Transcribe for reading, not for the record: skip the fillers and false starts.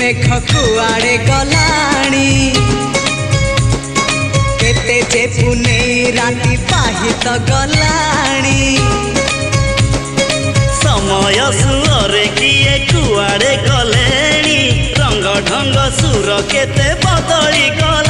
देख कुआड़े गलाणी केते जे पुने राति पाहित गलाणी समय सुरे किए कुआड़े गलेणी रंग ढंग सुर केते बदली गला।